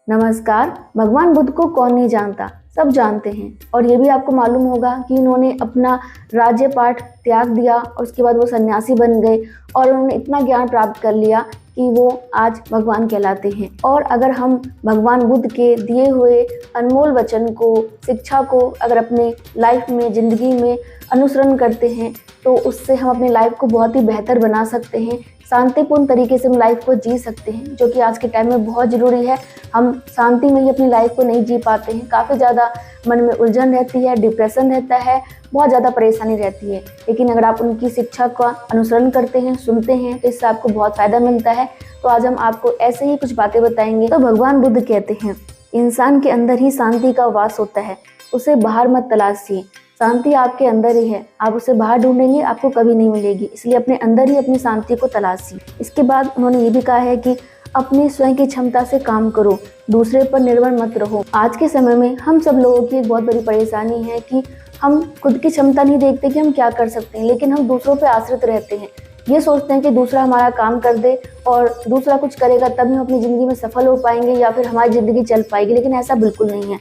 नमस्कार। भगवान बुद्ध को कौन नहीं जानता, सब जानते हैं। और ये भी आपको मालूम होगा कि इन्होंने अपना राज्य पाठ त्याग दिया और उसके बाद वो सन्यासी बन गए और उन्होंने इतना ज्ञान प्राप्त कर लिया कि वो आज भगवान कहलाते हैं। और अगर हम भगवान बुद्ध के दिए हुए अनमोल वचन को, शिक्षा को अगर अपने लाइफ में, ज़िंदगी में अनुसरण करते हैं तो उससे हम अपनी लाइफ को बहुत ही बेहतर बना सकते हैं। शांतिपूर्ण तरीके से हम लाइफ को जी सकते हैं, जो कि आज के टाइम में बहुत ज़रूरी है। हम शांति में ही अपनी लाइफ को नहीं जी पाते हैं, काफ़ी ज़्यादा मन में उलझन रहती है, डिप्रेशन रहता है, बहुत ज़्यादा परेशानी रहती है। लेकिन अगर आप उनकी शिक्षा का अनुसरण करते हैं, सुनते हैं तो इससे आपको बहुत फ़ायदा मिलता है। तो आज हम आपको ऐसे ही कुछ बातें बताएंगे। तो भगवान बुद्ध कहते हैं, इंसान के अंदर ही शांति का वास होता है, उसे बाहर मत तलाशिए। शांति आपके अंदर ही है, आप उसे बाहर ढूंढेंगे आपको कभी नहीं मिलेगी, इसलिए अपने अंदर ही अपनी शांति को तलाशिए। इसके बाद उन्होंने ये भी कहा है कि अपनी स्वयं की क्षमता से काम करो, दूसरे पर निर्भर मत रहो। आज के समय में हम सब लोगों की एक बहुत बड़ी परेशानी है कि हम खुद की क्षमता नहीं देखते कि हम क्या कर सकते हैं, लेकिन हम दूसरों पर आश्रित रहते हैं। ये सोचते हैं कि दूसरा हमारा काम कर दे और दूसरा कुछ करेगा तभी हम अपनी ज़िंदगी में सफल हो पाएंगे या फिर हमारी ज़िंदगी चल पाएगी, लेकिन ऐसा बिल्कुल नहीं है।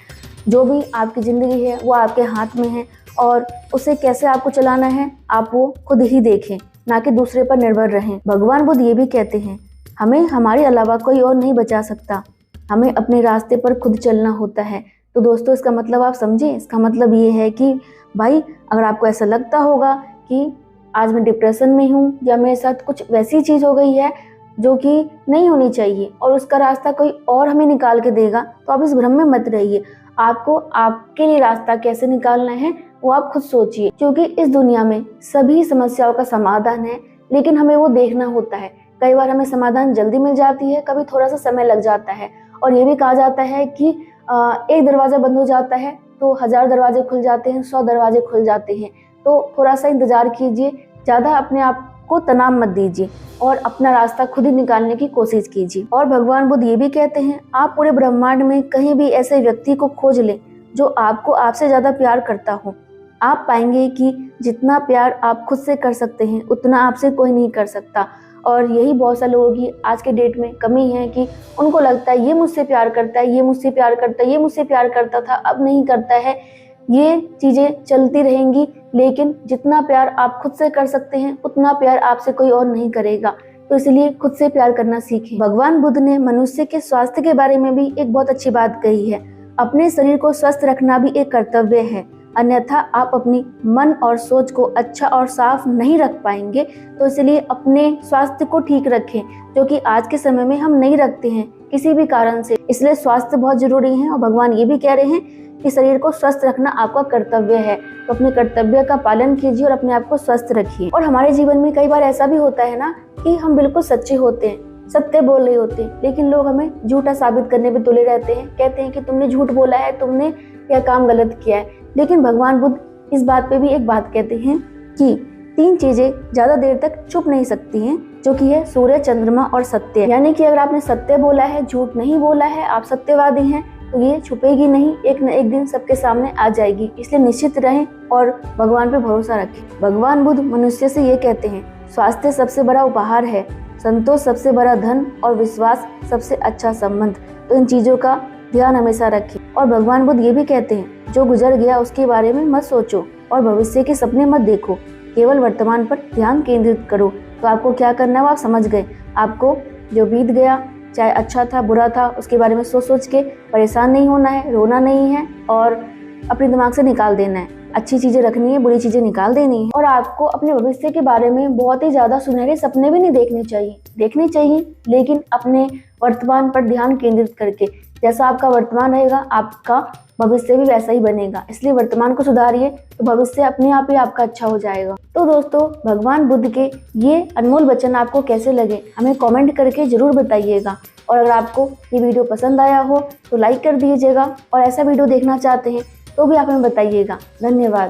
जो भी आपकी ज़िंदगी है वो आपके हाथ में है और उसे कैसे आपको चलाना है आप वो खुद ही देखें, ना कि दूसरे पर निर्भर रहें। भगवान बुद्ध ये भी कहते हैं, हमें हमारे अलावा कोई और नहीं बचा सकता, हमें अपने रास्ते पर खुद चलना होता है। तो दोस्तों, इसका मतलब आप समझें, इसका मतलब ये है कि भाई अगर आपको ऐसा लगता होगा कि आज मैं डिप्रेशन में हूँ या मेरे साथ कुछ वैसी चीज़ हो गई है जो कि नहीं होनी चाहिए और उसका रास्ता कोई और हमें निकाल के देगा, तो आप इस भ्रम में मत रहिए। आपको आपके लिए रास्ता कैसे निकालना है वो आप खुद सोचिए, क्योंकि इस दुनिया में सभी समस्याओं का समाधान है, लेकिन हमें वो देखना होता है। कई बार हमें समाधान जल्दी मिल जाती है, कभी थोड़ा सा समय लग जाता है। और ये भी कहा जाता है कि एक दरवाज़ा बंद हो जाता है तो 1000 दरवाजे खुल जाते हैं, 100 दरवाजे खुल जाते हैं। तो थोड़ा सा इंतज़ार कीजिए, ज़्यादा अपने आप को तनाव मत दीजिए और अपना रास्ता खुद ही निकालने की कोशिश कीजिए। और भगवान बुद्ध ये भी कहते हैं, आप पूरे ब्रह्मांड में कहीं भी ऐसे व्यक्ति को खोज लें जो आपको आपसे ज़्यादा प्यार करता हो। आप पाएंगे कि जितना प्यार आप खुद से कर सकते हैं उतना आपसे कोई नहीं कर सकता। और यही बहुत सारे लोगों की आज के डेट में कमी है कि उनको लगता है ये मुझसे प्यार करता है, ये मुझसे प्यार करता है, ये मुझसे प्यार करता था अब नहीं करता है। ये चीज़ें चलती रहेंगी, लेकिन जितना प्यार आप खुद से कर सकते हैं उतना प्यार आपसे कोई और नहीं करेगा। तो इसलिए खुद से प्यार करना सीखें। भगवान बुद्ध ने मनुष्य के स्वास्थ्य के बारे में भी एक बहुत अच्छी बात कही है, अपने शरीर को स्वस्थ रखना भी एक कर्तव्य है, अन्यथा आप अपनी मन और सोच को अच्छा और साफ नहीं रख पाएंगे। तो इसलिए अपने स्वास्थ्य को ठीक रखें, जो कि आज के समय में हम नहीं रखते हैं किसी भी कारण से। इसलिए स्वास्थ्य बहुत जरूरी है और भगवान ये भी कह रहे हैं कि शरीर को स्वस्थ रखना आपका कर्तव्य है। तो अपने कर्तव्य का पालन कीजिए और अपने आप को स्वस्थ रखिए। और हमारे जीवन में कई बार ऐसा भी होता है ना कि हम बिल्कुल सच्चे होते हैं, सत्य बोल रहे होते हैं, लेकिन लोग हमें झूठा साबित करने पे तुले रहते हैं, कहते हैं कि तुमने झूठ बोला है, तुमने यह काम गलत किया है। लेकिन भगवान बुद्ध इस बात पे भी एक बात कहते हैं कि 3 चीजें ज्यादा देर तक छुप नहीं सकती हैं, जो कि है सूर्य, चंद्रमा और सत्य। यानी कि अगर आपने सत्य बोला है, झूठ नहीं बोला है, आप सत्यवादी हैं, तो ये छुपेगी नहीं, एक न एक दिन सबके सामने आ जाएगी। इसलिए निश्चित रहें और भगवान पे भरोसा रखें। भगवान बुद्ध मनुष्य से ये कहते हैं, स्वास्थ्य सबसे बड़ा उपहार है, संतोष सबसे बड़ा धन और विश्वास सबसे अच्छा संबंध। तो इन चीजों का ध्यान हमेशा रखें। और भगवान बुद्ध ये भी कहते हैं, जो गुजर गया उसके बारे में मत सोचो और भविष्य के सपने मत देखो, केवल वर्तमान पर ध्यान केंद्रित करो। तो आपको क्या करना है वो आप समझ गए। आपको जो बीत गया, चाहे अच्छा था बुरा था, उसके बारे में सोच के परेशान नहीं होना है, रोना नहीं है और अपने दिमाग से निकाल देना है। अच्छी चीज़ें रखनी है, बुरी चीज़ें निकाल देनी है। और आपको अपने भविष्य के बारे में बहुत ही ज़्यादा सुनहरे सपने भी नहीं देखने चाहिए, लेकिन अपने वर्तमान पर ध्यान केंद्रित करके। जैसा आपका वर्तमान रहेगा आपका भविष्य भी वैसा ही बनेगा। इसलिए वर्तमान को सुधारिए तो भविष्य अपने आप ही आपका अच्छा हो जाएगा। तो दोस्तों, भगवान बुद्ध के ये अनमोल वचन आपको कैसे लगे हमें कमेंट करके जरूर बताइएगा। और अगर आपको ये वीडियो पसंद आया हो तो लाइक कर दीजिएगा और ऐसा वीडियो देखना चाहते हैं तो भी आप हमें बताइएगा। धन्यवाद।